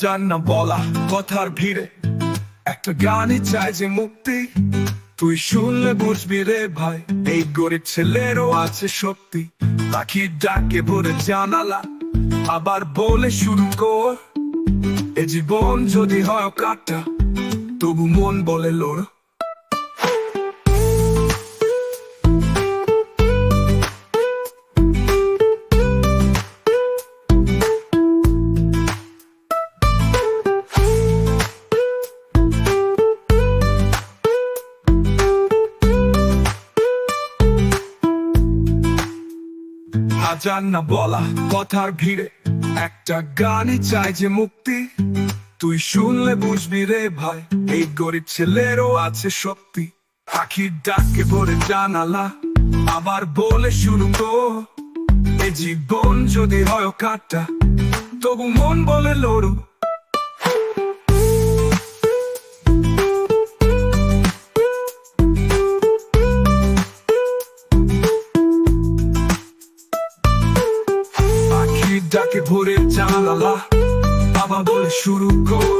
হাজার না বলা কথার ভিড়ে একটা গানই চাই যে মুক্তি। তুই শুনলে বুঝবি রে ভাই, এই গরিব ছেলেরও আছে শক্তি। পাখির ডাকে ভরে জানালা, আবার বলে শুরু কর। এ জীবন যদি হয় কাটা, তবু মন বলে লড়। হাজার না বলা কথার ভিড়ে একটা গানই চাই যে মুক্তি। তুই শুনলে বুঝবি রে ভাই, এই গরিব ছেলেরও আছে শক্তি। পাখির ডাকে ভরে জানালা, আবার বলে শুরু কর। এ জীবন যদি হয় কাটা, তবু মন বলে লড়ু। ডাকে ভরে জানালা, আবার বলে শুরু কর।